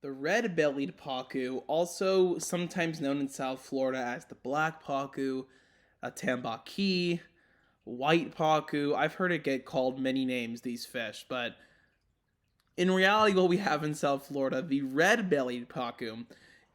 The red-bellied pacu, also sometimes known in South Florida as the black pacu, a tambaqui, white pacu. I've heard it get called many names, these fish, but in reality, what we have in South Florida, the red-bellied pacu,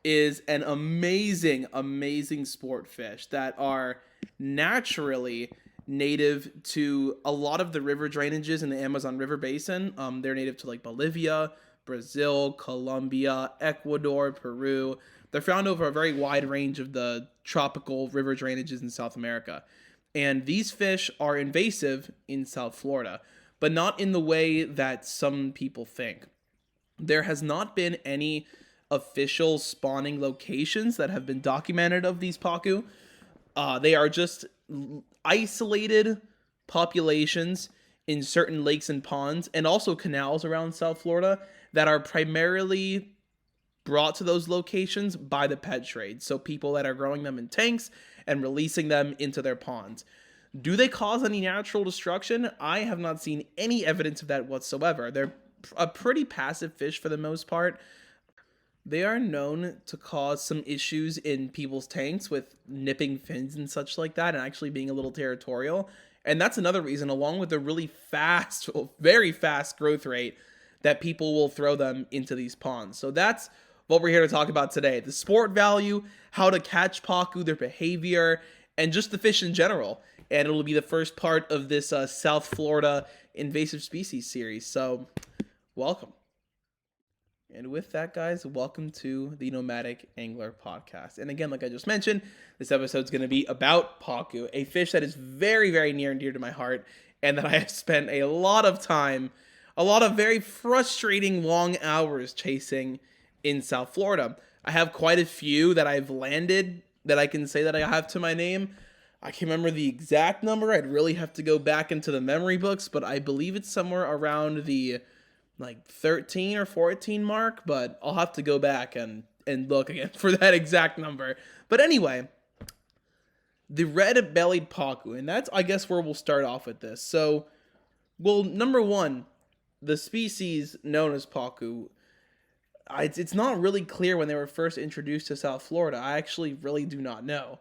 is an amazing, amazing sport fish that are naturally native to a lot of the river drainages in the Amazon River Basin. They're native to like Bolivia, Brazil, Colombia, Ecuador, Peru. They're found over a very wide range of the tropical river drainages in South America. And these fish are invasive in South Florida, but not in the way that some people think. There has not been any official spawning locations that have been documented of these pacu. They are just isolated populations in certain lakes and ponds and also canals around South Florida that are primarily brought to those locations by the pet trade. So people that are growing them in tanks and releasing them into their ponds. Do they cause any natural destruction? I have not seen any evidence of that whatsoever. They're a pretty passive fish for the most part. They are known to cause some issues in people's tanks with nipping fins and such like that, and actually being a little territorial. And that's another reason, along with the really fast, very fast growth rate, that people will throw them into these ponds. So that's what we're here to talk about today. The sport value, how to catch pacu, their behavior, and just the fish in general. And it'll be the first part of this South Florida invasive species series. So welcome. And with that, guys, welcome to the Nomadic Angler Podcast. And again, like I just mentioned, this episode is going to be about pacu, a fish that is very, very near and dear to my heart, and that I have spent a lot of time, a lot of very frustrating long hours chasing in South Florida. I have quite a few that I've landed that I can say that I have to my name. I can't remember the exact number. I'd really have to go back into the memory books, but I believe it's somewhere around the like 13 or 14 mark, but I'll have to go back and look again for that exact number. But anyway, the red-bellied pacu, and that's, I guess, where we'll start off with this. So, well, number one, the species known as pacu, it's not really clear when they were first introduced to South Florida. I actually really do not know.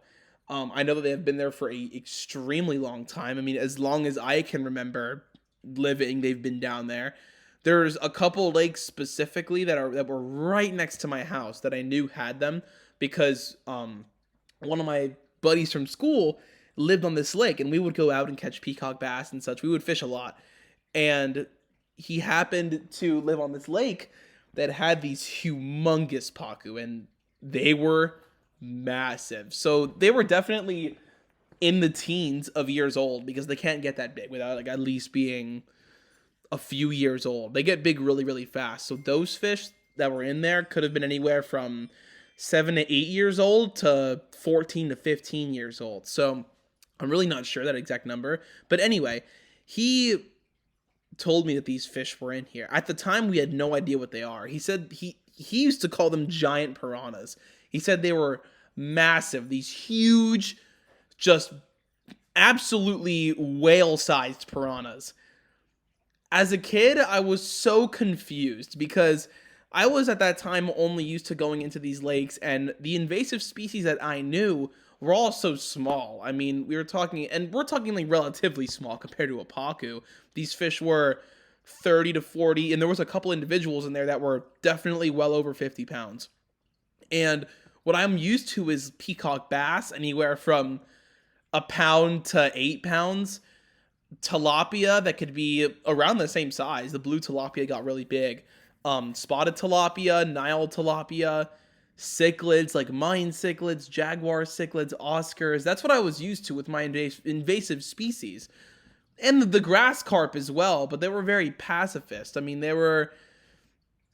I know that they have been there for a extremely long time. I mean, as long as I can remember living, they've been down there. There's a couple lakes specifically that were right next to my house that I knew had them because one of my buddies from school lived on this lake, and we would go out and catch peacock bass and such. We would fish a lot, and he happened to live on this lake that had these humongous pacu, and they were massive. So they were definitely in the teens of years old because they can't get that big without like at least being a few years old. They get big really, really fast. So those fish that were in there could have been anywhere from 7 to 8 years old to 14 to 15 years old. So I'm really not sure that exact number. But anyway, he told me that these fish were in here. At the time, we had no idea what they are. He said he used to call them giant piranhas. He said they were massive, these huge, just absolutely whale-sized piranhas. As a kid, I was so confused because I was at that time only used to going into these lakes, and the invasive species that I knew were all so small. I mean, we're talking like relatively small compared to a pacu. These fish were 30 to 40, and there was a couple individuals in there that were definitely well over 50 pounds. And what I'm used to is peacock bass, anywhere from a pound to 8 pounds. Tilapia that could be around the same size. The blue tilapia got really big. Spotted tilapia, Nile tilapia, cichlids like mine cichlids, jaguar cichlids, Oscars. That's what I was used to with my invasive species. And the grass carp as well, but they were very pacifist. I mean,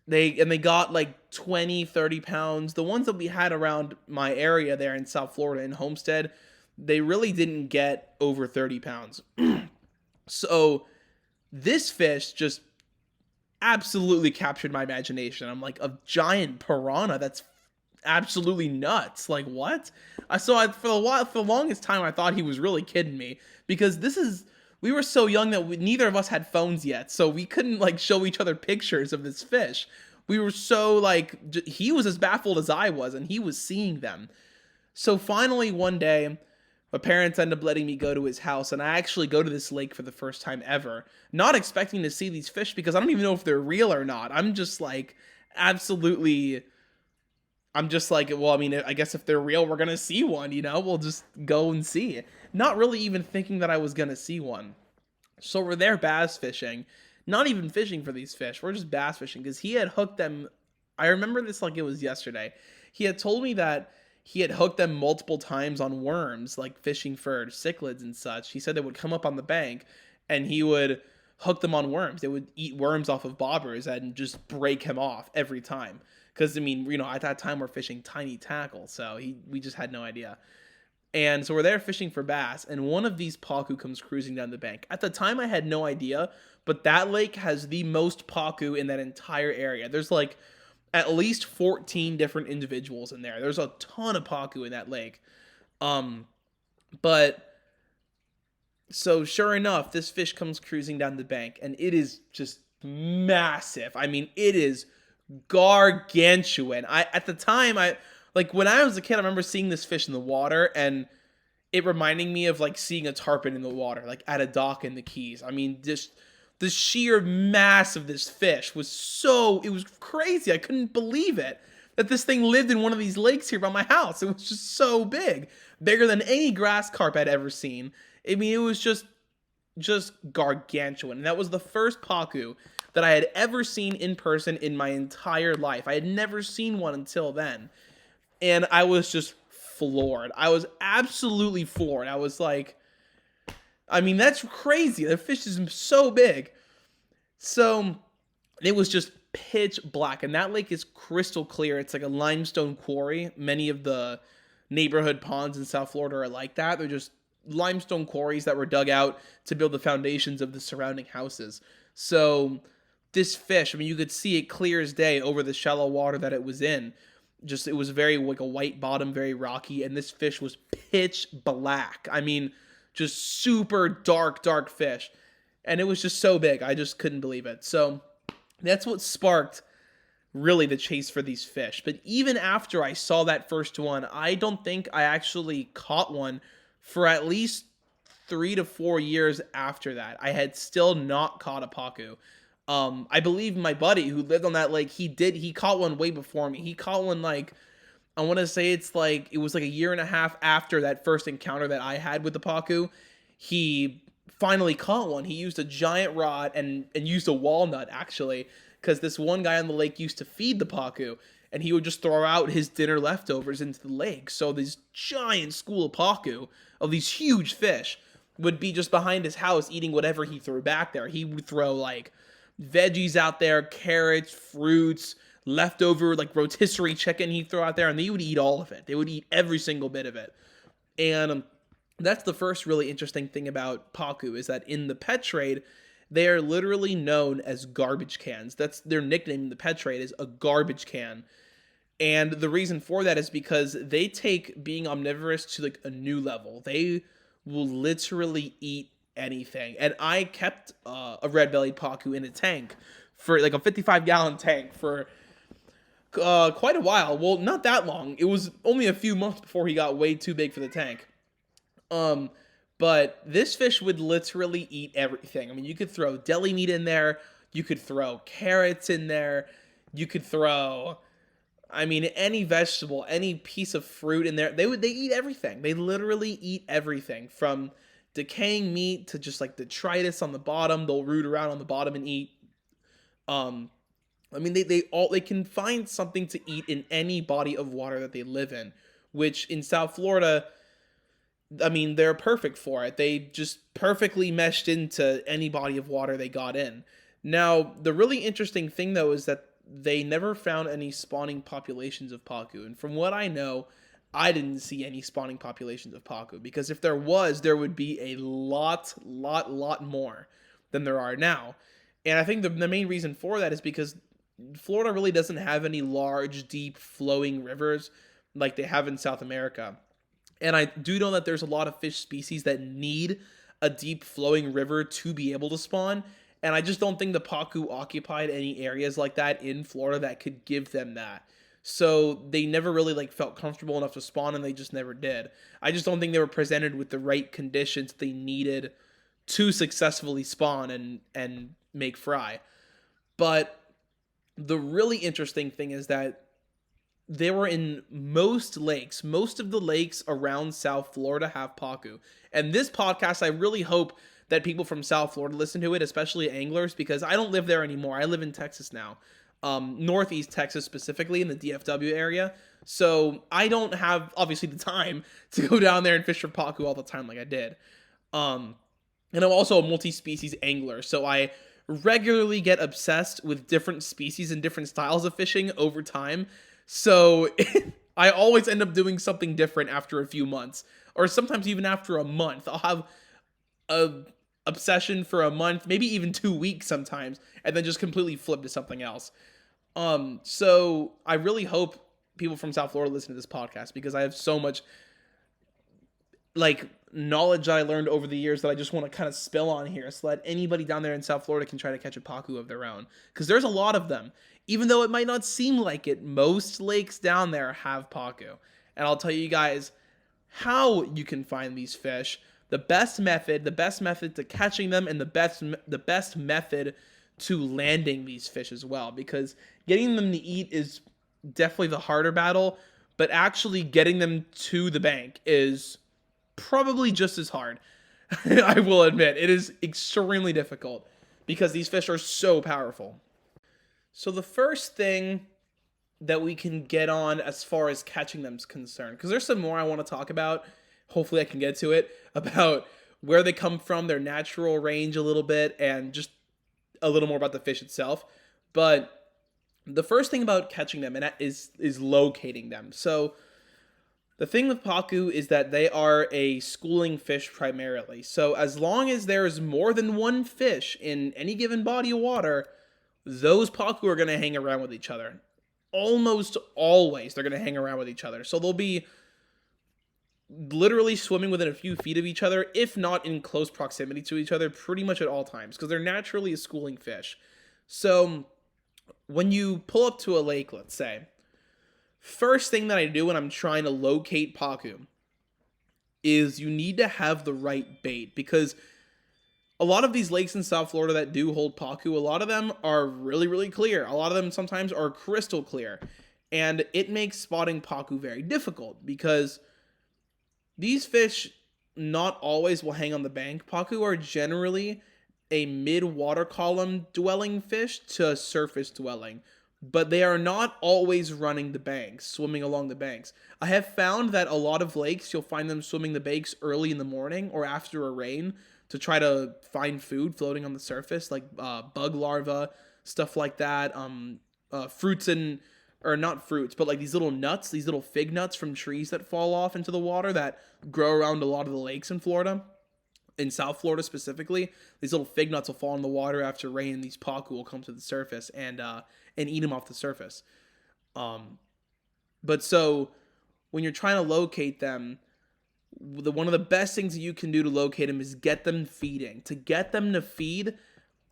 they got like 20, 30 pounds. The ones that we had around my area there in South Florida in Homestead, they really didn't get over 30 pounds. So this fish just absolutely captured my imagination. I'm like, a giant piranha? That's absolutely nuts. Like, what? For the longest time, I thought he was really kidding me because we were so young that neither of us had phones yet. So we couldn't like show each other pictures of this fish. We were so like, he was as baffled as I was, and he was seeing them. So finally, one day, my parents end up letting me go to his house, and I actually go to this lake for the first time ever, not expecting to see these fish because I don't even know if they're real or not. I'm just like, absolutely. I'm just like, well, I mean, I guess if they're real, we're gonna see one, We'll just go and see. Not really even thinking that I was gonna see one. So we're there bass fishing, not even fishing for these fish. We're just bass fishing because he had hooked them. I remember this like it was yesterday. He had told me that he had hooked them multiple times on worms, like fishing for cichlids and such. He said they would come up on the bank and he would hook them on worms. They would eat worms off of bobbers and just break him off every time. Because, I mean, at that time we're fishing tiny tackle, so we just had no idea. And so we're there fishing for bass, and one of these pacu comes cruising down the bank. At the time, I had no idea, but that lake has the most pacu in that entire area. There's like at least 14 different individuals in there. There's a ton of pacu in that lake. Um, but so sure enough, this fish comes cruising down the bank, and it is just massive. I mean, it is gargantuan. At the time, I like when I was a kid, I remember seeing this fish in the water and it reminding me of like seeing a tarpon in the water, like at a dock in the Keys. I mean, just the sheer mass of this fish it was crazy. I couldn't believe it that this thing lived in one of these lakes here by my house. It was just so big, bigger than any grass carp I'd ever seen. I mean, it was just gargantuan. And that was the first pacu that I had ever seen in person in my entire life. I had never seen one until then. And I was just floored. I was absolutely floored. I was like, I mean, that's crazy. The fish is so big. So it was just pitch black. And that lake is crystal clear. It's like a limestone quarry. Many of the neighborhood ponds in South Florida are like that. They're just limestone quarries that were dug out to build the foundations of the surrounding houses. So this fish, I mean, you could see it clear as day over the shallow water that it was in. Just, it was very like a white bottom, very rocky, and this fish was pitch black. I mean, just super dark fish. And it was just so big. I just couldn't believe it. So that's what sparked really the chase for these fish. But even after I saw that first one, I don't think I actually caught one for at least 3 to 4 years after that. I had still not caught a pacu. I believe my buddy who lived on that lake, he caught one way before me. He caught one like, I want to say it was like a year and a half after that first encounter that I had with the pacu. He finally caught one. He used a giant rod and used a walnut actually, because this one guy on the lake used to feed the pacu and he would just throw out his dinner leftovers into the lake. So this giant school of pacu of these huge fish would be just behind his house eating whatever he threw back there. He would throw like veggies out there, carrots, fruits, leftover like rotisserie chicken he'd throw out there, and they would eat all of it. They would eat every single bit of it. And that's the first really interesting thing about pacu, is that in the pet trade, they are literally known as garbage cans. That's their nickname in the pet trade, is a garbage can. And the reason for that is because they take being omnivorous to like a new level. They will literally eat anything. And I kept a red-bellied pacu in a tank for like a 55-gallon tank for quite a while. Well, not that long. It was only a few months before he got way too big for the tank. But this fish would literally eat everything. I mean, you could throw deli meat in there. You could throw carrots in there. You could throw, I mean, any vegetable, any piece of fruit in there. They eat everything. They literally eat everything, from decaying meat to just like detritus on the bottom. They'll root around on the bottom and eat. I mean, they can find something to eat in any body of water that they live in, which in South Florida, I mean, they're perfect for it. They just perfectly meshed into any body of water they got in. Now, the really interesting thing though is that they never found any spawning populations of pacu, and from what I know, I didn't see any spawning populations of pacu, because if there was, there would be a lot more than there are now. And I think the main reason for that is because Florida really doesn't have any large, deep, flowing rivers like they have in South America. And I do know that there's a lot of fish species that need a deep, flowing river to be able to spawn. And I just don't think the Pacu occupied any areas like that in Florida that could give them that. So they never really like felt comfortable enough to spawn, and they just never did. I just don't think they were presented with the right conditions they needed to successfully spawn and make fry. But the really interesting thing is that they were in most lakes. Most of the lakes around South Florida have Pacu. And this podcast, I really hope that people from South Florida listen to it, especially anglers, because I don't live there anymore. I live in Texas now, Northeast Texas specifically, in the DFW area. So I don't have, obviously, the time to go down there and fish for Pacu all the time like I did. And I'm also a multi-species angler, so I regularly get obsessed with different species and different styles of fishing over time. So I always end up doing something different after a few months, or sometimes even after a month. I'll have a obsession for a month, maybe even 2 weeks sometimes, and then just completely flip to something else. So I really hope people from South Florida listen to this podcast, because I have so much like knowledge that I learned over the years that I just want to kind of spill on here, so that anybody down there in South Florida can try to catch a Pacu of their own, because there's a lot of them. Even though it might not seem like it, most lakes down there have Pacu. And I'll tell you guys how you can find these fish, the best method to catching them, and the best method to landing these fish as well, because getting them to eat is definitely the harder battle, but actually getting them to the bank is probably just as hard. I will admit, it is extremely difficult because these fish are so powerful. So the first thing that we can get on as far as catching them is concerned, because there's some more I want to talk about, hopefully I can get to it, about where they come from, their natural range a little bit, and just a little more about the fish itself. But the first thing about catching them is locating them. So the thing with Pacu is that they are a schooling fish primarily. So as long as there is more than one fish in any given body of water, those Pacu are going to hang around with each other. Almost always they're going to hang around with each other. So they'll be literally swimming within a few feet of each other, if not in close proximity to each other, pretty much at all times, because they're naturally a schooling fish. So when you pull up to a lake, let's say, first thing that I do when I'm trying to locate Pacu is you need to have the right bait, because a lot of these lakes in South Florida that do hold Pacu, a lot of them are really, really clear. A lot of them sometimes are crystal clear. And it makes spotting Pacu very difficult, because these fish not always will hang on the bank. Pacu are generally a mid-water column dwelling fish to surface dwelling, but they are not always running the banks, swimming along the banks. I have found that a lot of lakes, you'll find them swimming the banks early in the morning or after a rain to try to find food floating on the surface, like bug larvae, stuff like that. Fruits or not fruits, but like these little nuts, these little fig nuts from trees that fall off into the water that grow around a lot of the lakes in Florida. In South Florida specifically, these little fig nuts will fall in the water after rain, and these Pacu will come to the surface and eat them off the surface. But so when you're trying to locate them, one of the best things that you can do to locate them is get them feeding. To get them to feed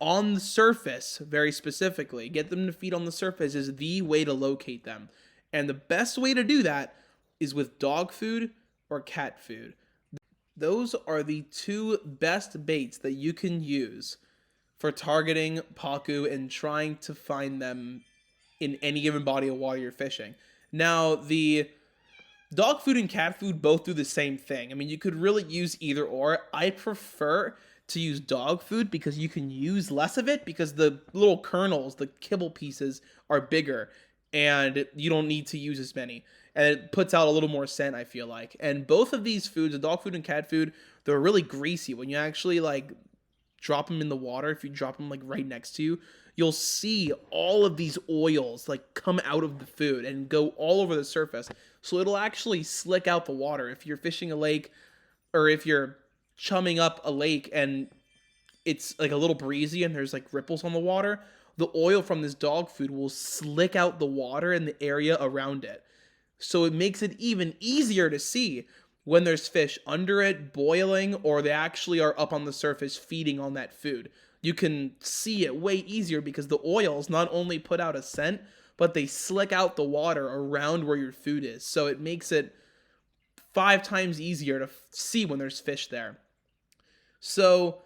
on the surface, very specifically, get them to feed on the surface is the way to locate them. And the best way to do that is with dog food or cat food. Those are the two best baits that you can use for targeting Pacu and trying to find them in any given body of water you're fishing. Now, the dog food and cat food both do the same thing. I mean, you could really use either or. I prefer to use dog food because you can use less of it, because the little kernels, the kibble pieces, are bigger and you don't need to use as many. And it puts out a little more scent, I feel like. And both of these foods, the dog food and cat food, they're really greasy. When you actually like drop them in the water, if you drop them like right next to you, you'll see all of these oils like come out of the food and go all over the surface. So it'll actually slick out the water. If you're fishing a lake, or if you're chumming up a lake and it's like a little breezy and there's like ripples on the water, the oil from this dog food will slick out the water in the area around it. So it makes it even easier to see when there's fish under it, boiling, or they actually are up on the surface feeding on that food. you can see it way easier because the oils not only put out a scent, but they slick out the water around where your food is. So it makes it 5 times easier to see when there's fish there. So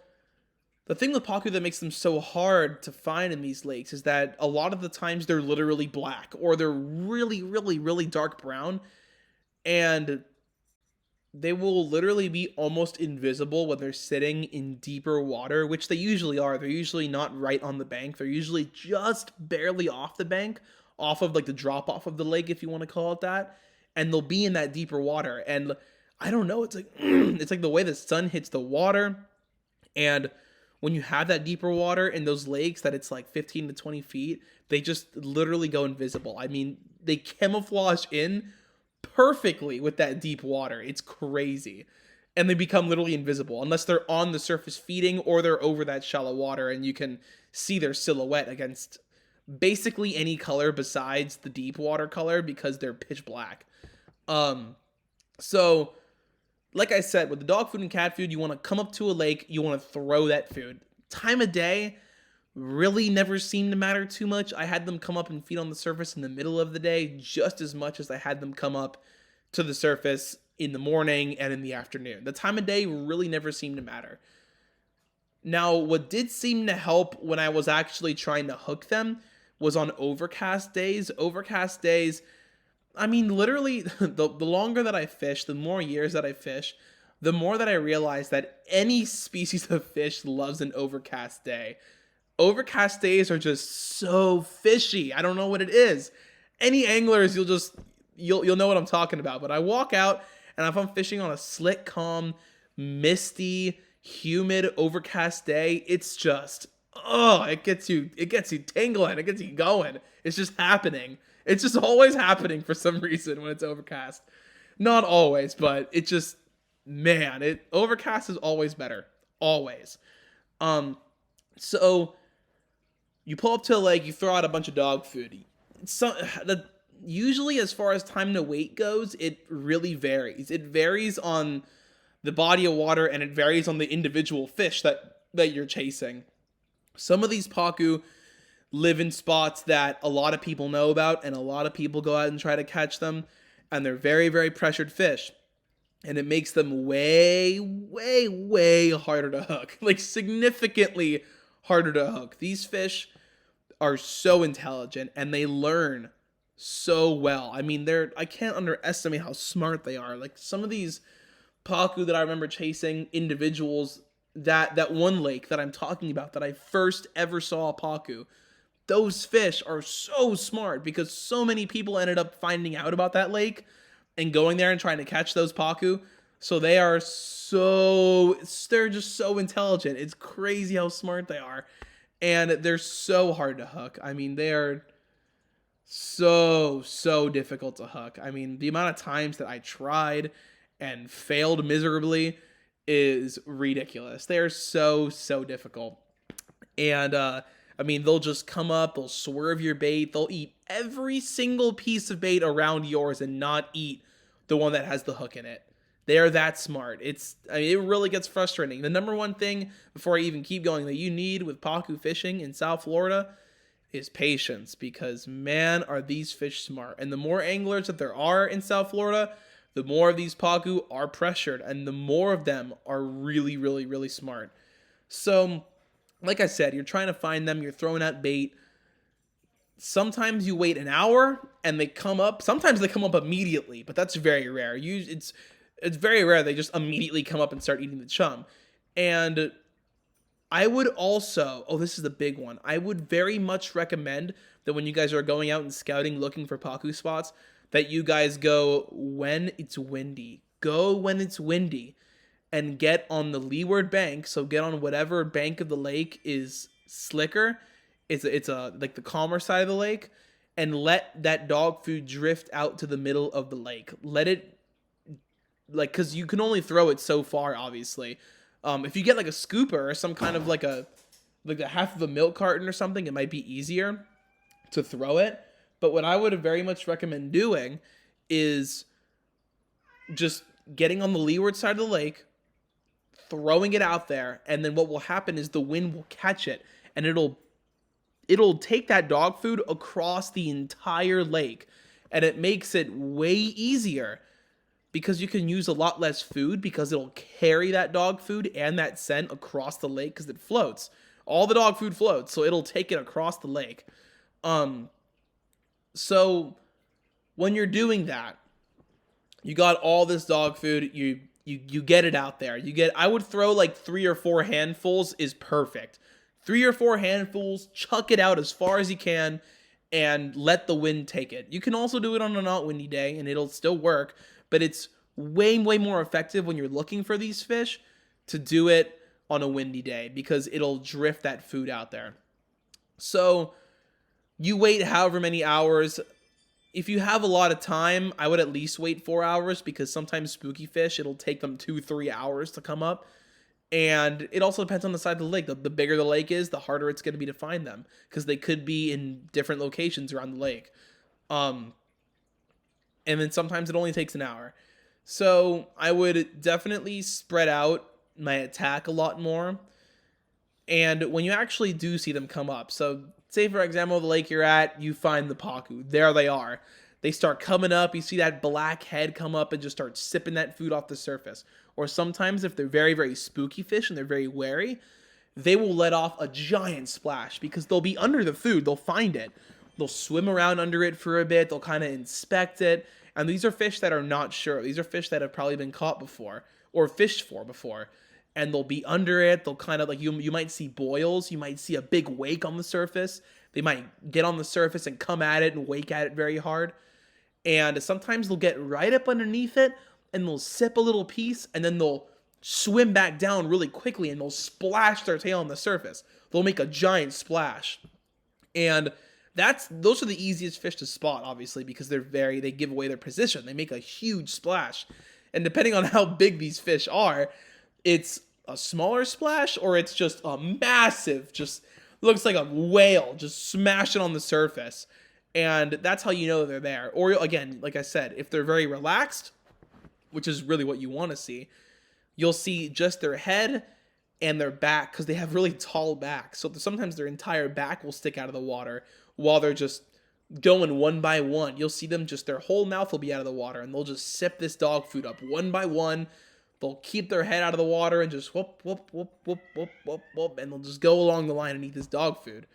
the thing with Pacu that makes them so hard to find in these lakes is that a lot of the times they're literally black or they're really, really, really dark brown. And they will literally be almost invisible when they're sitting in deeper water, which they usually are. They're usually not right on the bank. They're usually just barely off the bank, off of like the drop off of the lake, if you want to call it that. And they'll be in that deeper water. And I don't know, it's like it's like the way the sun hits the water. And when you have that deeper water in those lakes that it's like 15 to 20 feet, they just literally go invisible. I mean, they camouflage in perfectly with that deep water. It's crazy. And they become literally invisible unless they're on the surface feeding or they're over that shallow water and you can see their silhouette against basically any color besides the deep water color because they're pitch black. So like I said, with the dog food and cat food, you want to come up to a lake, you want to throw that food. Time of day really never seemed to matter too much. I had them come up and feed on the surface in the middle of the day just as much as I had them come up to the surface in the morning and in the afternoon. The time of day really never seemed to matter. Now, what did seem to help when I was actually trying to hook them was on overcast days. Overcast days, I mean, literally, the longer that I fish, the more years that I fish, the more that I realize that any species of fish loves an overcast day. Overcast days are just so fishy. I don't know what it is. Any anglers, you'll know what I'm talking about. But I walk out, and if I'm fishing on a slick, calm, misty, humid, overcast day, it's just it gets you tingling, it gets you going. It's just happening. It's just always happening for some reason when it's overcast. Not always, but it just overcast is always better. Always. So you pull up to a lake, you throw out a bunch of dog food. Usually, as far as time to wait goes, it really varies. It varies on the body of water and it varies on the individual fish that you're chasing. Some of these Pacu live in spots that a lot of people know about and a lot of people go out and try to catch them, and they're very, very pressured fish. And it makes them way, way, way harder to hook. Like, significantly harder to hook. These fish are so intelligent and they learn so well. I mean, I can't underestimate how smart they are. Like, some of these Pacu that I remember chasing, individuals, that one lake that I'm talking about, that I first ever saw a Pacu, those fish are so smart because so many people ended up finding out about that lake and going there and trying to catch those Pacu. So they're just so intelligent. It's crazy how smart they are. And they're so hard to hook. I mean, they are so difficult to hook. I mean, the amount of times that I tried and failed miserably is ridiculous. They're so difficult. And I mean, they'll just come up, they'll swerve your bait, they'll eat every single piece of bait around yours and not eat the one that has the hook in it. They're that smart. It really gets frustrating. The number one thing, before I even keep going, that you need with Pacu fishing in South Florida is patience, because man, are these fish smart. And the more anglers that there are in South Florida, the more of these Pacu are pressured, and the more of them are really, really, really smart. So, like I said, you're trying to find them, you're throwing out bait. Sometimes you wait an hour and they come up. Sometimes they come up immediately, but that's very rare. It's very rare they just immediately come up and start eating the chum. And I would also, this is the big one. I would very much recommend that when you guys are going out and scouting looking for Pacu spots, that you guys go when it's windy. Go when it's windy. And get on the leeward bank, so get on whatever bank of the lake is slicker. It's like the calmer side of the lake, and let that dog food drift out to the middle of the lake. Let it, like, because you can only throw it so far, obviously. If you get like a scooper or some kind of like a half of a milk carton or something, it might be easier to throw it. But what I would very much recommend doing is just getting on the leeward side of the lake, throwing it out there, and then what will happen is the wind will catch it, and it'll take that dog food across the entire lake, and it makes it way easier because you can use a lot less food because it'll carry that dog food and that scent across the lake because it floats. All the dog food floats, so it'll take it across the lake. So when you're doing that, you got all this dog food, you get it out there. I would throw like 3 or 4 handfuls is perfect. 3 or 4 handfuls, chuck it out as far as you can, and let the wind take it. You can also do it on a not windy day, and it'll still work, but it's way more effective when you're looking for these fish to do it on a windy day because it'll drift that food out there. So you wait however many hours. If you have a lot of time, I would at least wait 4 hours because sometimes spooky fish, it'll take them 2-3 hours to come up. And it also depends on the side of the lake. The bigger the lake is, the harder it's going to be to find them because they could be in different locations around the lake. And then sometimes it only takes an hour. So I would definitely spread out my attack a lot more. And when you actually do see them come up, so say for example, the lake you're at, you find the Pacu. There they are. They start coming up. You see that black head come up and just start sipping that food off the surface. Or sometimes if they're very spooky fish and they're very wary, they will let off a giant splash because they'll be under the food. They'll find it. They'll swim around under it for a bit. They'll kind of inspect it. And these are fish that are not sure. These are fish that have probably been caught before or fished for before. And they'll be under it. They'll kind of like, you might see boils. You might see a big wake on the surface. They might get on the surface and come at it and wake at it very hard. And sometimes they'll get right up underneath it and they'll sip a little piece and then they'll swim back down really quickly and they'll splash their tail on the surface. They'll make a giant splash. And those are the easiest fish to spot, obviously, because they give away their position. They make a huge splash. And depending on how big these fish are, it's a smaller splash or it's just a massive, just looks like a whale just smashing on the surface. And that's how you know they're there. Or again, like I said, if they're very relaxed, which is really what you want to see, you'll see just their head and their back because they have really tall backs. So sometimes their entire back will stick out of the water while they're just going one by one. You'll see them just, their whole mouth will be out of the water and they'll just sip this dog food up one by one. They'll keep their head out of the water and just whoop, whoop, whoop, whoop, whoop, whoop, whoop, and they'll just go along the line and eat this dog food.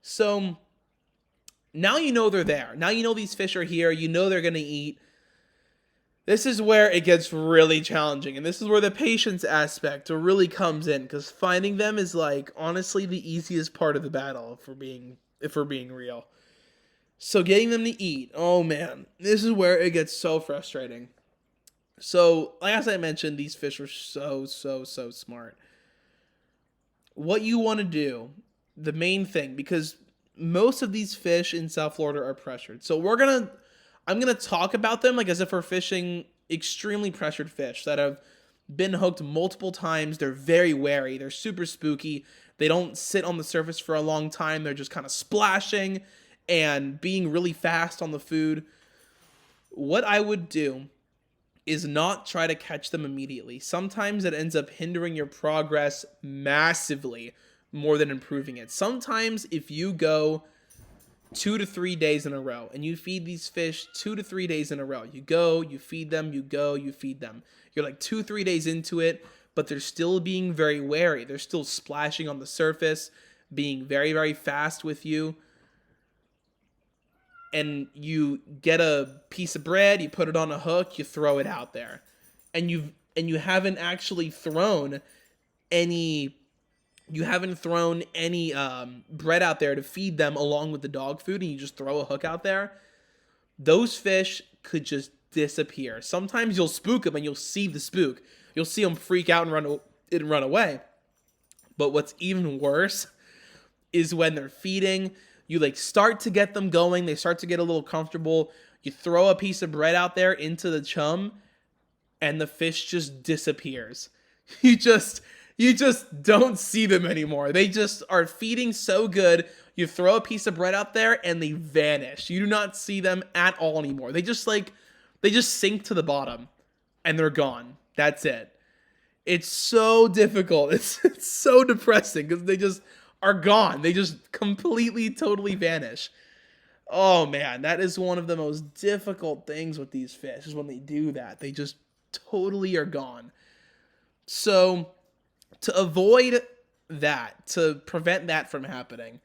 So now you know they're there. Now you know these fish are here. You know they're going to eat. This is where it gets really challenging, and this is where the patience aspect really comes in, because finding them is like honestly the easiest part of the battle if we're being real. So getting them to eat, oh man, this is where it gets so frustrating. So, like as I mentioned, these fish are so smart. What you want to do, the main thing, because most of these fish in South Florida are pressured. So I'm going to talk about them like as if we're fishing extremely pressured fish that have been hooked multiple times. They're very wary. They're super spooky. They don't sit on the surface for a long time. They're just kind of splashing and being really fast on the food. What I would do is not try to catch them immediately. Sometimes it ends up hindering your progress massively more than improving it. Sometimes if you go 2 to 3 days in a row and you feed these fish 2 to 3 days in a row, you go, you feed them, you go, you feed them. You're like 2-3 days into it, but they're still being very wary. They're still splashing on the surface, being very fast with you. And you get a piece of bread, you put it on a hook, you throw it out there. And you haven't actually thrown any bread out there to feed them along with the dog food, and you just throw a hook out there. Those fish could just disappear. Sometimes you'll spook them and you'll see the spook. You'll see them freak out and run away. But what's even worse is when they're feeding, you like start to get them going. They start to get a little comfortable. You throw a piece of bread out there into the chum and the fish just disappears. You just don't see them anymore. They just are feeding so good. You throw a piece of bread out there and they vanish. You do not see them at all anymore. They just sink to the bottom and they're gone. That's it. It's so difficult. It's so depressing because they just are gone. They just completely, totally vanish. Oh man, that is one of the most difficult things with these fish is when they do that. They just totally are gone. So to avoid that, to prevent that from happening,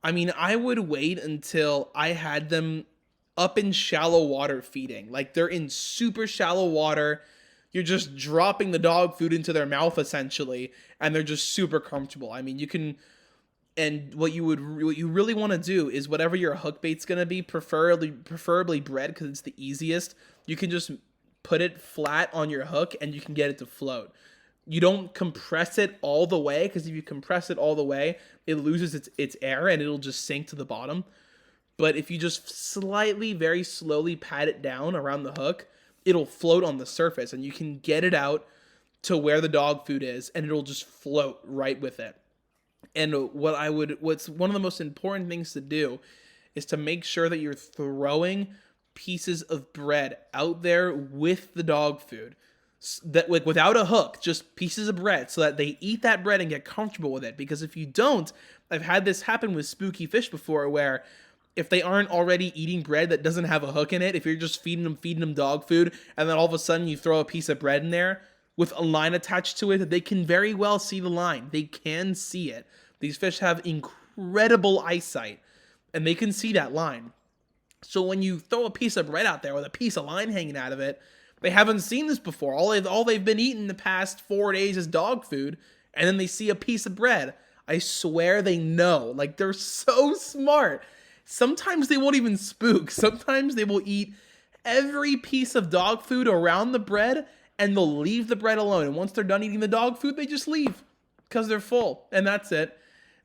I mean, I would wait until I had them up in shallow water feeding. Like they're in super shallow water. You're just dropping the dog food into their mouth essentially, and they're just super comfortable. I mean, you can, and what you really want to do is whatever your hook bait's going to be, preferably bread cuz it's the easiest. You can just put it flat on your hook and you can get it to float. You don't compress it all the way because if you compress it all the way, it loses its air and it'll just sink to the bottom. But if you just slightly, very slowly pat it down around the hook, it'll float on the surface and you can get it out to where the dog food is and it'll just float right with it. And what's one of the most important things to do is to make sure that you're throwing pieces of bread out there with the dog food. That, like, without a hook, just pieces of bread so that they eat that bread and get comfortable with it. Because if you don't, I've had this happen with spooky fish before where if they aren't already eating bread that doesn't have a hook in it, if you're just feeding them dog food, and then all of a sudden you throw a piece of bread in there with a line attached to it, they can very well see the line. They can see it. These fish have incredible eyesight, and they can see that line. So when you throw a piece of bread out there with a piece of line hanging out of it, they haven't seen this before. All they've been eating the past 4 days is dog food, and then they see a piece of bread. I swear they know. Like, they're so smart. Sometimes they won't even spook. Sometimes they will eat every piece of dog food around the bread, and they'll leave the bread alone. And once they're done eating the dog food, they just leave because they're full, and that's it.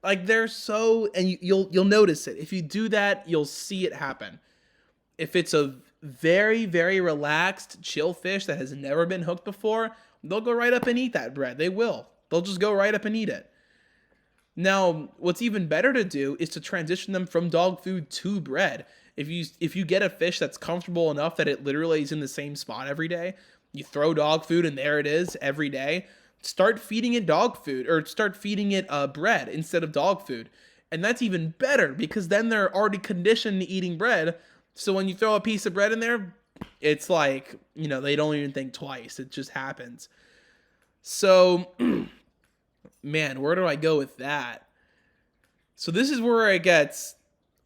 Like, they're so, and you'll notice it. If you do that, you'll see it happen. If it's a very, very relaxed, chill fish that has never been hooked before, they'll go right up and eat that bread. They will. They'll just go right up and eat it. Now, what's even better to do is to transition them from dog food to bread. If you get a fish that's comfortable enough that it literally is in the same spot every day, you throw dog food and there it is every day. Start feeding it dog food, or start feeding it bread instead of dog food. And that's even better because then they're already conditioned to eating bread. So when you throw a piece of bread in there, it's like, they don't even think twice. It just happens. So, man, where do I go with that? So this is where it gets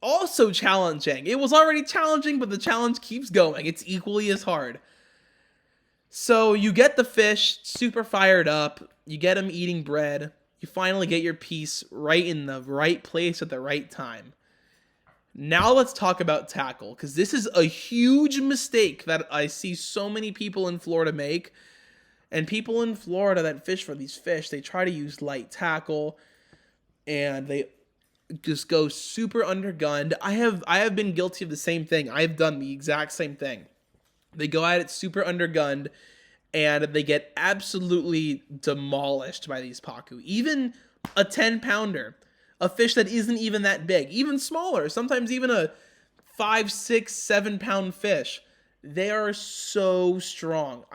also challenging. It was already challenging, but the challenge keeps going. It's equally as hard. So you get the fish super fired up. You get them eating bread. You finally get your piece right in the right place at the right time. Now let's talk about tackle, because this is a huge mistake that I see so many people in Florida make. And people in Florida that fish for these fish, they try to use light tackle, and they just go super undergunned. I have been guilty of the same thing. I've done the exact same thing. They go at it super undergunned, and they get absolutely demolished by these Pacu. Even a 10-pounder. A fish that isn't even that big, even smaller, sometimes even a 5, 6, 7-pound fish. They are so strong.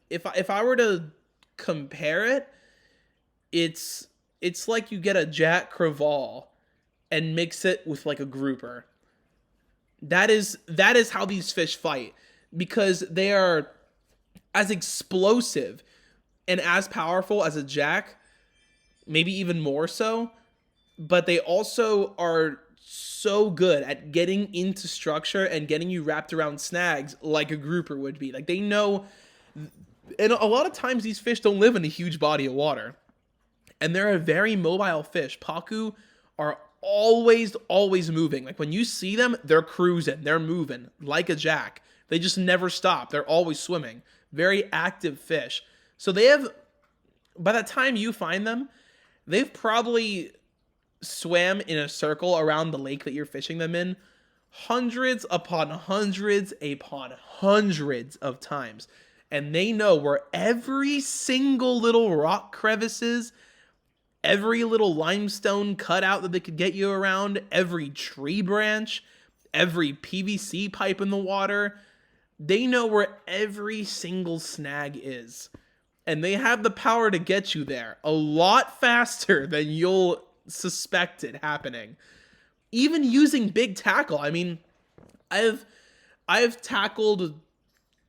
If I were to compare it, it's like you get a Jack Crevalle and mix it with like a grouper. That is how these fish fight, because they are as explosive and as powerful as a Jack, maybe even more so. But they also are so good at getting into structure and getting you wrapped around snags like a grouper would be. Like, they know, and a lot of times these fish don't live in a huge body of water. And they're a very mobile fish. Pacu are always moving. Like, when you see them, they're cruising, they're moving like a Jack. They just never stop. They're always swimming. Very active fish. So they have, by the time you find them, they've probably swam in a circle around the lake that you're fishing them in hundreds upon hundreds of times, and they know where every single little rock crevices, every little limestone cutout that they could get you around, every tree branch, every PVC pipe in the water. They know where every single snag is, And they have the power to get you there a lot faster than you'll suspect it happening. Even using big tackle. I mean, I've I've tackled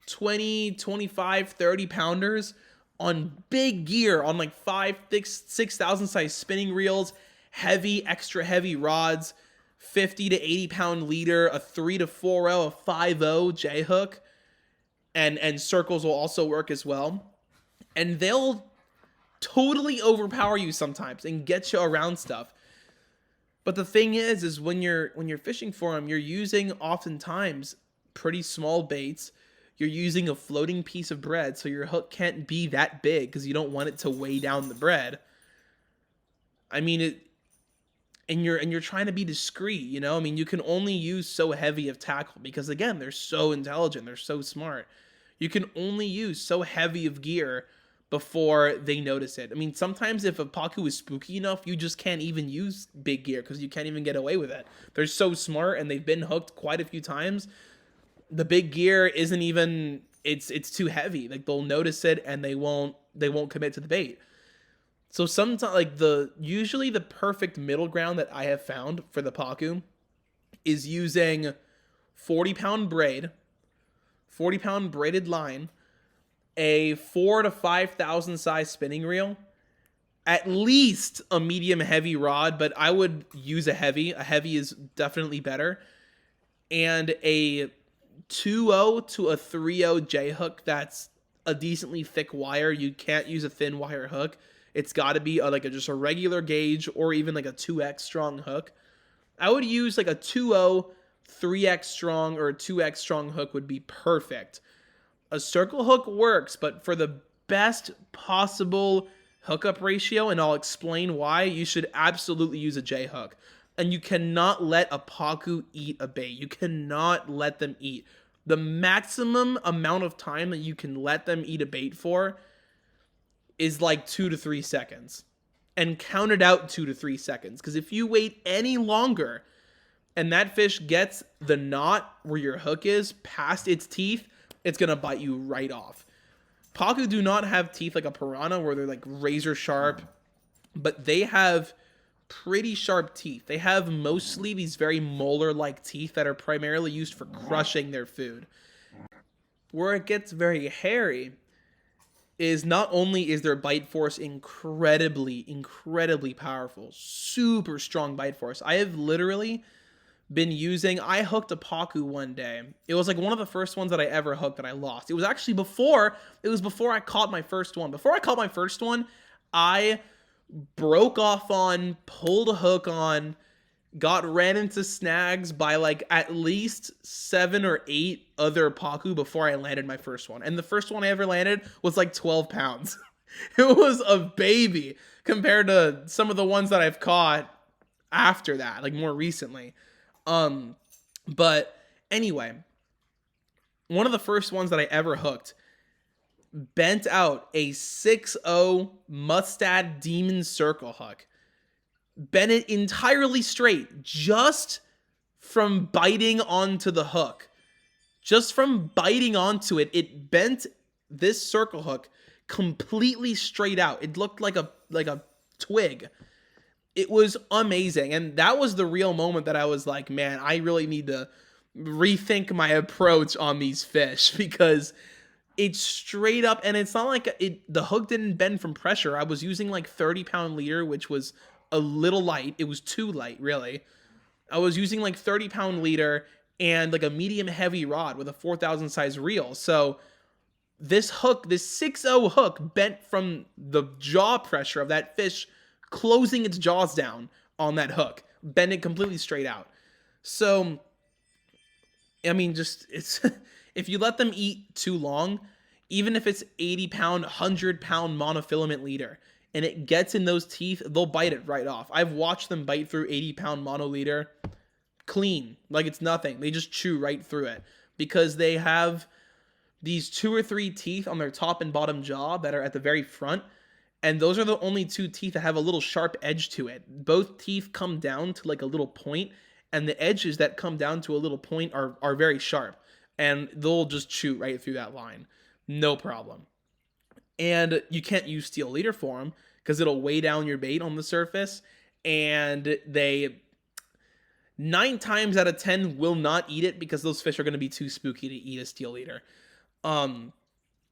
20, 25, 30 pounders on big gear on like 6,000 size spinning reels, heavy, extra heavy rods, 50 to 80 pound leader, a 3 to 4-0, a 5-0 J hook, and circles will also work as well. And they'll totally overpower you sometimes and get you around stuff. But the thing is when you're fishing for them, you're using oftentimes pretty small baits. You're using a floating piece of bread, so your hook can't be that big because you don't want it to weigh down the bread. I mean, and you're trying to be discreet, you know? I mean, you can only use so heavy of tackle because again, they're so intelligent, they're so smart. You can only use so heavy of gear before they notice it. I mean, sometimes if a Pacu is spooky enough, you just can't even use big gear because you can't even get away with it. They're so smart and they've been hooked quite a few times. The big gear isn't even, it's too heavy. Like they'll notice it and they won't commit to the bait. So sometimes like usually the perfect middle ground that I have found for the Pacu is using 40-pound braid, 40-pound braided line, a 4,000 to 5,000 size spinning reel, at least a medium heavy rod, but I would use a heavy. A heavy is definitely better. And a 2.0 to a 3.0 J hook that's a decently thick wire. You can't use a thin wire hook. It's got to be just a regular gauge or even like a 2x strong hook. I would use like a 2.0, 3x strong or a 2x strong hook would be perfect. A circle hook works, but for the best possible hookup ratio, and I'll explain why, you should absolutely use a J hook. And you cannot let a Pacu eat a bait. You cannot let them eat. The maximum amount of time that you can let them eat a bait for is like 2 to 3 seconds. And count it out 2 to 3 seconds. Because if you wait any longer and that fish gets the knot where your hook is past its teeth, it's going to bite you right off. Pacu do not have teeth like a piranha where they're like razor sharp, but they have pretty sharp teeth. They have mostly these very molar-like teeth that are primarily used for crushing their food. Where it gets very hairy is not only is their bite force incredibly powerful, super strong bite force. I have literally been using, I hooked a Pacu one day. It was like one of the first ones that I ever hooked that I lost. It was actually before I caught my first one. Before I caught my first one, I broke off on, pulled a hook on, ran into snags by like at least 7 or 8 other Pacu before I landed my first one. And the first one I ever landed was like 12 pounds. It was a baby compared to some of the ones that I've caught after that, like more recently. But anyway, one of the first ones that I ever hooked bent out a 6.0 Mustad Demon Circle hook. Bent it entirely straight just from biting onto the hook. Just from biting onto it, it bent this circle hook completely straight out. It looked like a twig. It was amazing. And that was the real moment that I was like, man, I really need to rethink my approach on these fish because it's straight up, and it's not like the hook didn't bend from pressure. I was using like 30-pound leader, which was a little light. It was too light, really. I was using like 30-pound leader and like a medium heavy rod with a 4,000 size reel. So this hook, this 6.0 hook bent from the jaw pressure of that fish closing its jaws down on that hook, bend it completely straight out. So, I mean, it's if you let them eat too long, even if it's 80-pound, 100-pound monofilament leader, and it gets in those teeth, they'll bite it right off. I've watched them bite through 80-pound mono leader clean, like it's nothing. They just chew right through it because they have these 2 or 3 teeth on their top and bottom jaw that are at the very front. And those are the only 2 teeth that have a little sharp edge to it. Both teeth come down to like a little point, and the edges that come down to a little point are very sharp. And they'll just chew right through that line. No problem. And you can't use steel leader for them because it'll weigh down your bait on the surface, and they 9 times out of 10 will not eat it because those fish are going to be too spooky to eat a steel leader. Um,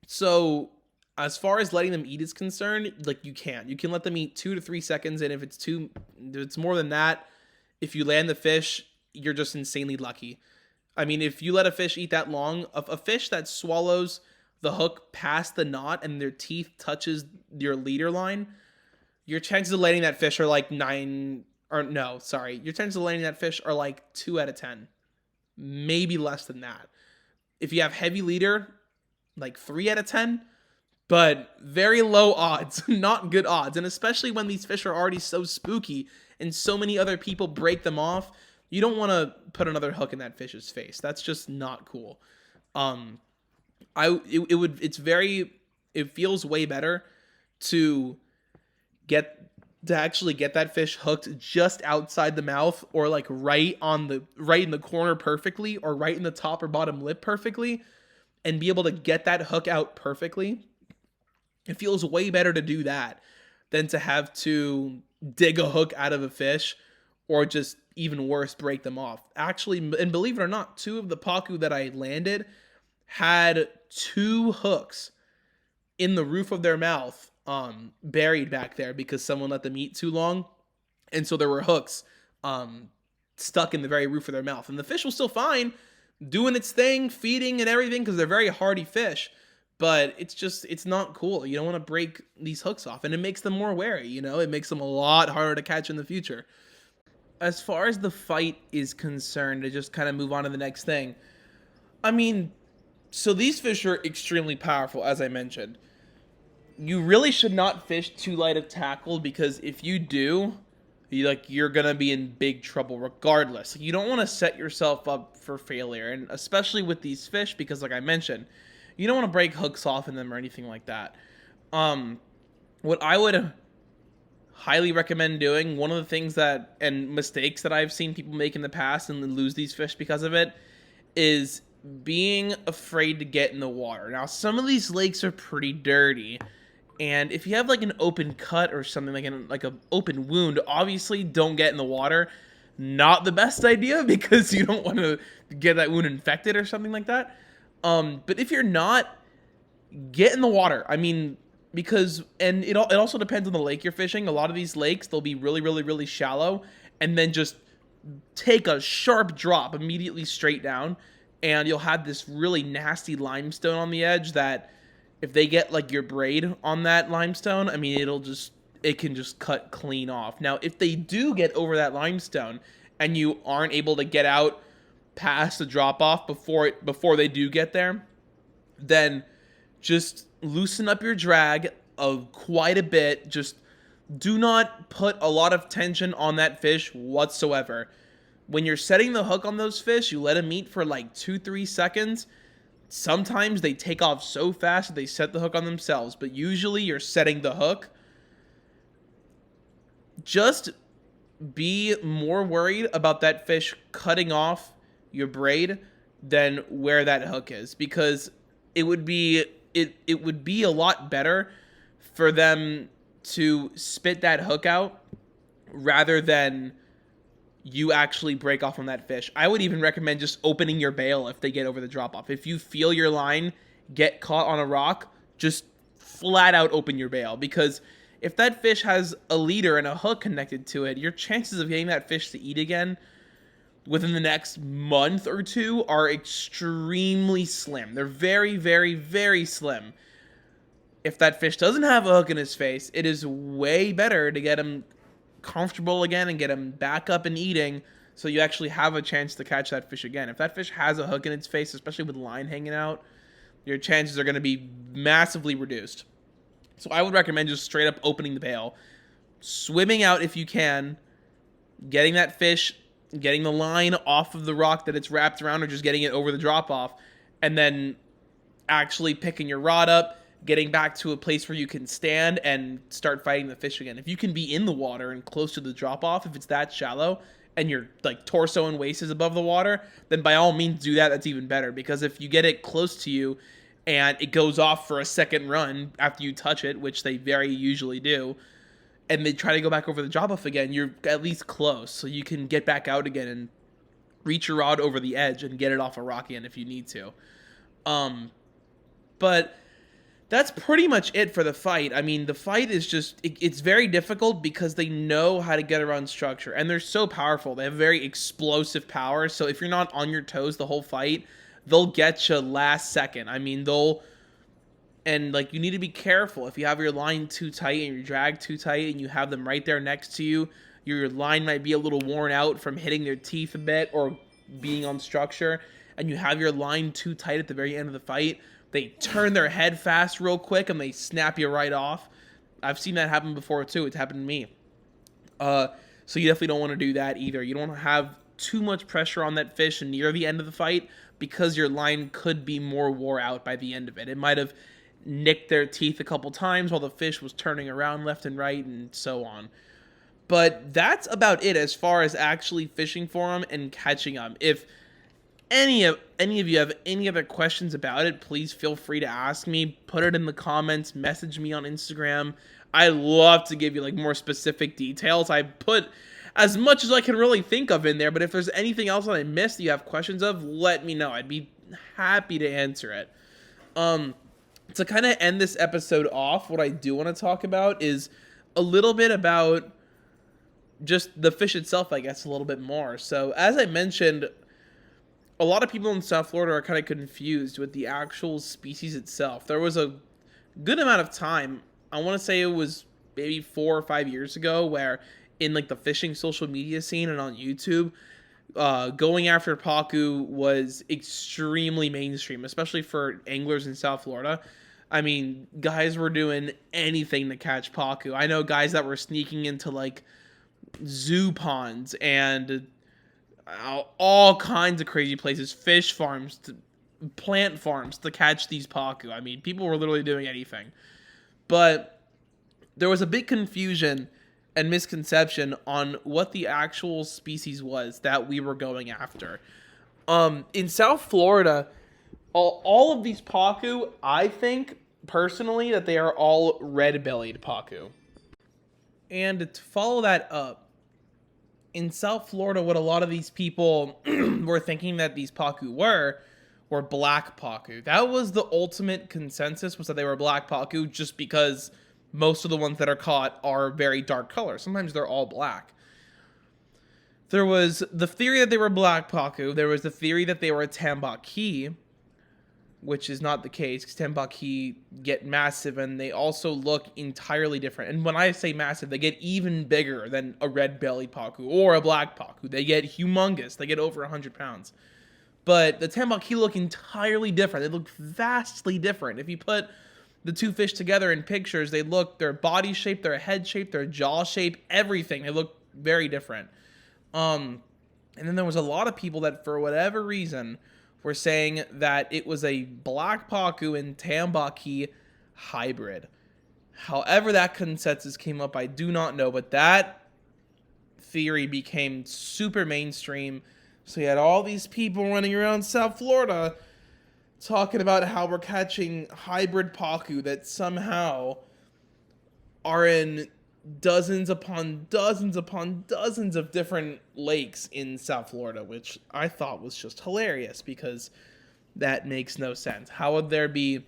so as far as letting them eat is concerned, like you can let them eat 2 to 3 seconds, and if it's more than that, if you land the fish, you're just insanely lucky. I mean, if you let a fish eat that long, a fish that swallows the hook past the knot and their teeth touches your leader line, your chances of landing that fish are like your chances of landing that fish are like 2 out of 10, maybe less than that. If you have heavy leader, like 3 out of 10, but very low odds, not good odds. And especially when these fish are already so spooky and so many other people break them off, you don't want to put another hook in that fish's face. That's just not cool. Um, it feels way better to actually get that fish hooked just outside the mouth, or like right in the corner perfectly, or right in the top or bottom lip perfectly, and be able to get that hook out perfectly. It feels way better to do that than to have to dig a hook out of a fish, or just even worse, break them off. Actually, and believe it or not, 2 of the Pacu that I landed had 2 hooks in the roof of their mouth, buried back there because someone let them eat too long. And so there were hooks stuck in the very roof of their mouth. And the fish was still fine, doing its thing, feeding and everything, because they're very hardy fish. But it's not cool. You don't want to break these hooks off. And it makes them more wary, It makes them a lot harder to catch in the future. As far as the fight is concerned, to just kind of move on to the next thing. I mean, so these fish are extremely powerful, as I mentioned. You really should not fish too light of tackle, because if you do, you're gonna be in big trouble regardless. You don't want to set yourself up for failure, and especially with these fish, because like I mentioned, you don't want to break hooks off in them or anything like that. What I would highly recommend doing, one of the things and mistakes that I've seen people make in the past and lose these fish because of it, is being afraid to get in the water. Now, some of these lakes are pretty dirty, and if you have like an open cut or something, like an open wound, obviously don't get in the water. Not the best idea, because you don't want to get that wound infected or something like that. But if you're not, get in the water. I mean, because, and it also depends on the lake you're fishing. A lot of these lakes, they'll be really, really, really shallow, and then just take a sharp drop immediately straight down, and you'll have this really nasty limestone on the edge that if they get like your braid on that limestone, I mean, it can just cut clean off. Now, if they do get over that limestone and you aren't able to get out past the drop off before they do get there, then just loosen up your drag quite a bit. Just do not put a lot of tension on that fish whatsoever. When you're setting the hook on those fish, you let them eat for like 2-3 seconds. Sometimes they take off so fast that they set the hook on themselves, but usually you're setting the hook. Just be more worried about that fish cutting off your braid than where that hook is, because it would be a lot better for them to spit that hook out rather than you actually break off on that fish. I would even recommend just opening your bail if they get over the drop off. If you feel your line get caught on a rock, just flat out open your bail, because if that fish has a leader and a hook connected to it, your chances of getting that fish to eat again within the next month or 2 are extremely slim. They're very, very, very slim. If that fish doesn't have a hook in his face, it is way better to get him comfortable again and get him back up and eating, so you actually have a chance to catch that fish again. If that fish has a hook in its face, especially with line hanging out, your chances are going to be massively reduced. So I would recommend just straight up opening the bail, swimming out if you can, getting that fish, getting the line off of the rock that it's wrapped around, or just getting it over the drop off, and then actually picking your rod up, getting back to a place where you can stand and start fighting the fish again. If you can be in the water and close to the drop off, if it's that shallow and your like torso and waist is above the water, then by all means do that. That's even better, because if you get it close to you and it goes off for a second run after you touch it, which they very usually do, and they try to go back over the drop off again, you're at least close, so you can get back out again and reach your rod over the edge and get it off a rock again if you need to. But that's pretty much it for the fight. I mean, the fight is just, it's very difficult because they know how to get around structure, and they're so powerful. They have very explosive power, so if you're not on your toes the whole fight, they'll get you last second. I mean, and like, you need to be careful. If you have your line too tight and your drag too tight and you have them right there next to you, your line might be a little worn out from hitting their teeth a bit or being on structure, and you have your line too tight at the very end of the fight, they turn their head fast real quick and they snap you right off. I've seen that happen before too. It's happened to me. So you definitely don't want to do that either. You don't want to have too much pressure on that fish near the end of the fight because your line could be more wore out by the end of it. It might have nicked their teeth a couple times while the fish was turning around left and right and so on. But that's about it as far as actually fishing for them and catching them. If any of you have any other questions about it, please feel free to ask me. Put it in the comments. Message me on Instagram. I love to give you like more specific details. I put as much as I can really think of in there, but if there's anything else that I missed that you have questions of, let me know. I'd be happy to answer it. To kind of end this episode off, what I do want to talk about is a little bit about just the fish itself, I guess, a little bit more. So, as I mentioned, a lot of people in South Florida are kind of confused with the actual species itself. There was a good amount of time, I want to say it was maybe 4 or 5 years ago, where in like the fishing social media scene and on YouTube, going after Pacu was extremely mainstream, especially for anglers in South Florida. I mean, guys were doing anything to catch Pacu. I know guys that were sneaking into like zoo ponds and all kinds of crazy places, fish farms, plant farms to catch these Pacu. I mean, people were literally doing anything. But there was a big confusion and misconception on what the actual species was that we were going after. In South Florida, all of these Pacu, I think personally that they are all red-bellied Pacu. And to follow that up, in South Florida, what a lot of these people were thinking that these Pacu were black Pacu. That was the ultimate consensus, was that they were black Pacu, just because most of the ones that are caught are very dark color. Sometimes they're all black. There was the theory that they were black Pacu. There was the theory that they were a tambaqui, which is not the case, because tambaqui get massive and they also look entirely different. And when I say massive, they get even bigger than a red-bellied Pacu or a black Pacu. They get humongous. They get over 100 pounds. But the tambaqui look entirely different. They look vastly different. If you put the two fish together in pictures, their body shape, their head shape, their jaw shape, everything, they look very different. And then there was a lot of people that, for whatever reason, were saying that it was a black Pacu and tambaqui hybrid. However that consensus came up, I do not know, but that theory became super mainstream. So you had all these people running around South Florida talking about how we're catching hybrid Pacu that somehow are in dozens upon dozens upon dozens of different lakes in South Florida, which I thought was just hilarious because that makes no sense. How would there be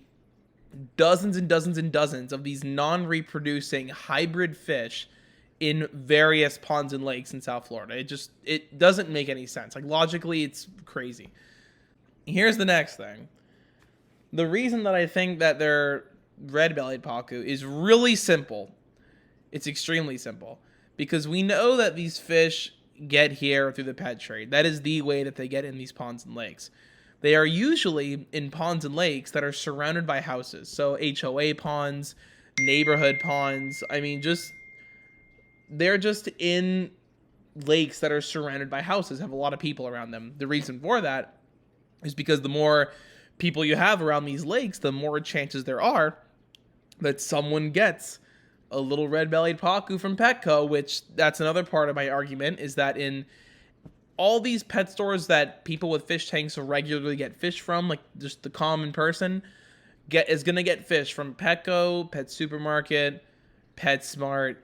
dozens and dozens and dozens of these non-reproducing hybrid fish in various ponds and lakes in South Florida? It doesn't make any sense. Like, logically, it's crazy. Here's the next thing. The reason that I think that they're red-bellied Pacu is really simple. It's extremely simple, because we know that these fish get here through the pet trade. That is the way that they get in these ponds and lakes. They are usually in ponds and lakes that are surrounded by houses. So HOA ponds, neighborhood ponds. I mean, they're just in lakes that are surrounded by houses, have a lot of people around them. The reason for that is because the more people you have around these lakes, the more chances there are that someone gets a little red-bellied Pacu from Petco, which that's another part of my argument, is that in all these pet stores that people with fish tanks regularly get fish from, like just the common person, is gonna get fish from Petco, Pet Supermarket, PetSmart,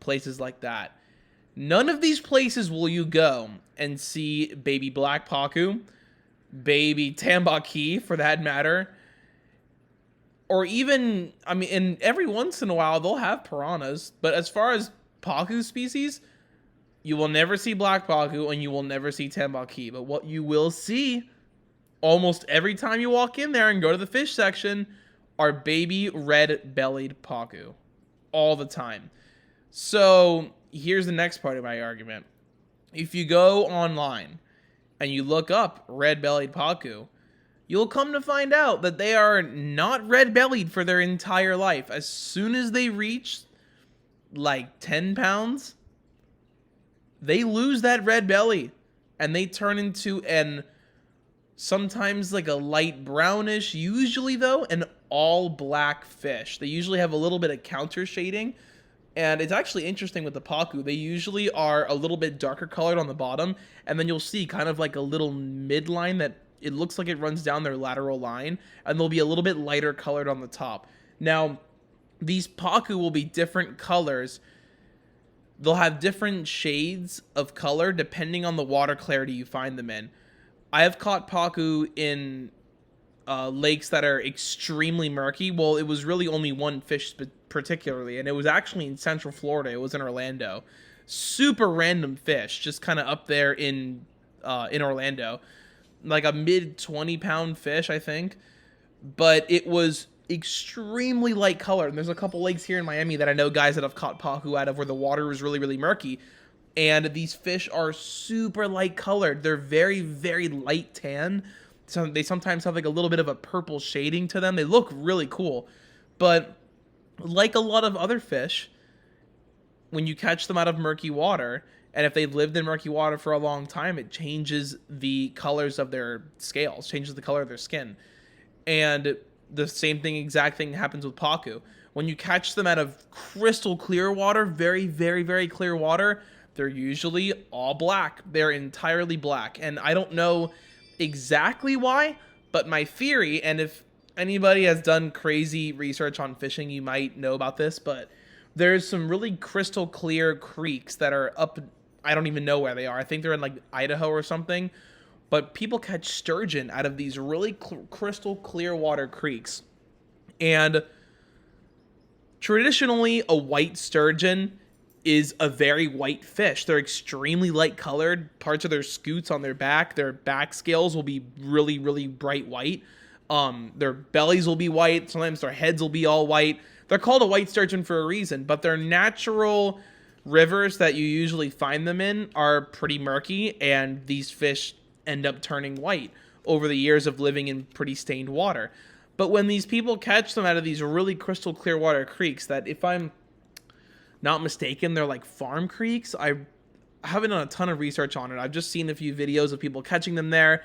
places like that. None of these places will you go and see baby black Pacu, baby tambaqui for that matter, or even, I mean, and every once in a while they'll have piranhas, but as far as Pacu species, you will never see black Pacu and you will never see tambaqui. But what you will see almost every time you walk in there and go to the fish section are baby red-bellied Pacu. All the time. So here's the next part of my argument. If you go online and you look up red-bellied Pacu, you'll come to find out that they are not red-bellied for their entire life. As soon as they reach like 10 pounds, they lose that red belly and they turn into an sometimes like a light brownish, usually though an all black fish. They usually have a little bit of counter shading, and it's actually interesting with the Pacu. They usually are a little bit darker colored on the bottom, and then you'll see kind of like a little midline that it looks like it runs down their lateral line, and they'll be a little bit lighter colored on the top. Now, these Pacu will be different colors. They'll have different shades of color depending on the water clarity you find them in. I have caught Pacu in lakes that are extremely murky. Well, it was really only one fish particularly, and it was actually in Central Florida. It was in Orlando. Super random fish, just kind of up there in Orlando. Like a mid 20-pound fish, I think. But it was extremely light colored. And there's a couple lakes here in Miami that I know guys that have caught Pacu out of where the water was really, really murky. And these fish are super light colored. They're very, very light tan. So they sometimes have like a little bit of a purple shading to them. They look really cool. But like a lot of other fish, when you catch them out of murky water, and if they've lived in murky water for a long time, it changes the colors of their scales, changes the color of their skin. And the same thing, exact thing happens with Pacu. When you catch them out of crystal clear water, very, very, very clear water, they're usually all black. They're entirely black. And I don't know exactly why, but my theory, and if anybody has done crazy research on fishing, you might know about this, but there's some really crystal clear creeks that are up, I don't even know where they are. I think they're in like Idaho or something. But people catch sturgeon out of these really crystal clear water creeks. And traditionally, a white sturgeon is a very white fish. They're extremely light colored. Parts of their scutes on their back scales will be really, really bright white. Their bellies will be white. Sometimes their heads will be all white. They're called a white sturgeon for a reason, but their natural rivers that you usually find them in are pretty murky, and these fish end up turning white over the years of living in pretty stained water. But when these people catch them out of these really crystal clear water creeks that, if I'm not mistaken, they're like farm creeks. I haven't done a ton of research on it. I've just seen a few videos of people catching them there.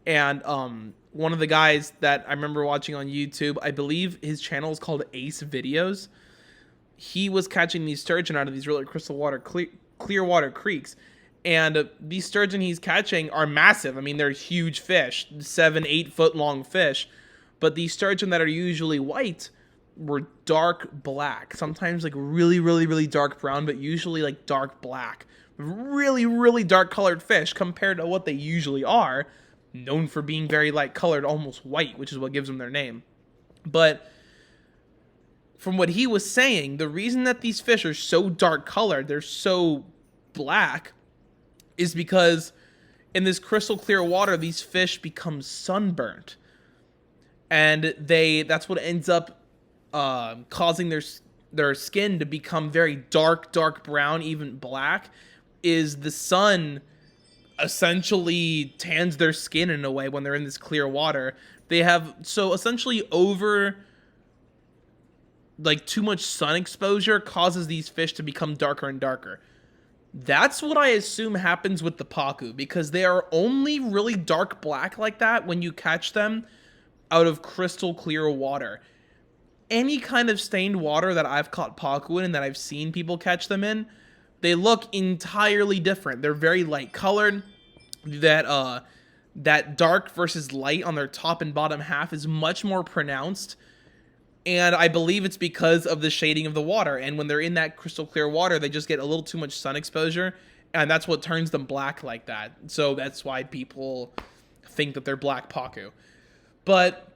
And one of the guys that I remember watching on YouTube, I believe his channel is called Ace Videos. He was catching these sturgeon out of these really crystal water clear water creeks. And these sturgeon he's catching are massive. I mean, they're huge fish, 7-8 foot long fish. But these sturgeon that are usually white were dark black. Sometimes like really, really, really dark brown, but usually like dark black. Really, really dark colored fish compared to what they usually are. Known for being very light colored, almost white, which is what gives them their name. But from what he was saying, the reason that these fish are so dark colored, they're so black, is because in this crystal clear water, these fish become sunburnt. And that's what ends up causing their skin to become very dark brown, even black, is the sun essentially tans their skin in a way when they're in this clear water. They have, so essentially over like too much sun exposure causes these fish to become darker and darker. That's what I assume happens with the Pacu, because they are only really dark black like that when you catch them out of crystal clear water. Any kind of stained water that I've caught Pacu in and that I've seen people catch them in, they look entirely different. They're very light colored. That dark versus light on their top and bottom half is much more pronounced And I believe it's because of the shading of the water. And when they're in that crystal clear water, they just get a little too much sun exposure. And that's what turns them black like that. So that's why people think that they're black Pacu. But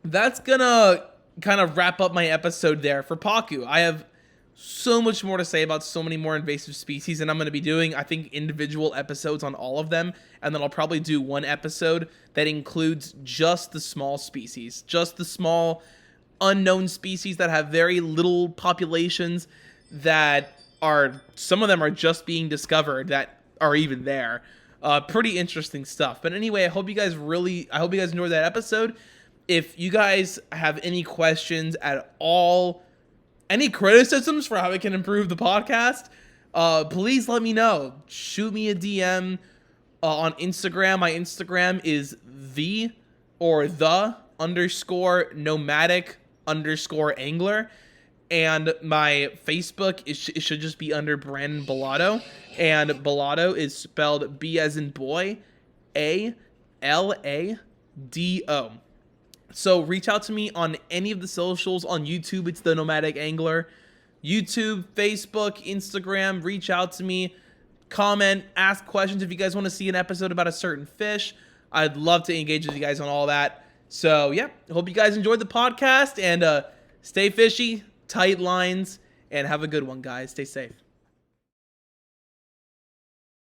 that's gonna kind of wrap up my episode there for Pacu. I have so much more to say about so many more invasive species, and I'm going to be doing, I think, individual episodes on all of them, and then I'll probably do one episode that includes just the small species, just the small unknown species that have very little populations, that are, some of them are just being discovered that are even there. Pretty interesting stuff. But anyway, I hope you guys enjoyed that episode. If you guys have any questions at all, any criticisms for how I can improve the podcast, please let me know. Shoot me a DM on Instagram. My Instagram is the _nomadic_angler. And my Facebook, it should just be under Brandon Bellotto. And Bellotto is spelled B as in boy, A-L-A-D-O. So reach out to me on any of the socials. On YouTube, it's the Nomadic Angler. YouTube, Facebook, Instagram, reach out to me. Comment, ask questions if you guys want to see an episode about a certain fish. I'd love to engage with you guys on all that. So yeah, hope you guys enjoyed the podcast, and stay fishy, tight lines, and have a good one, guys. Stay safe.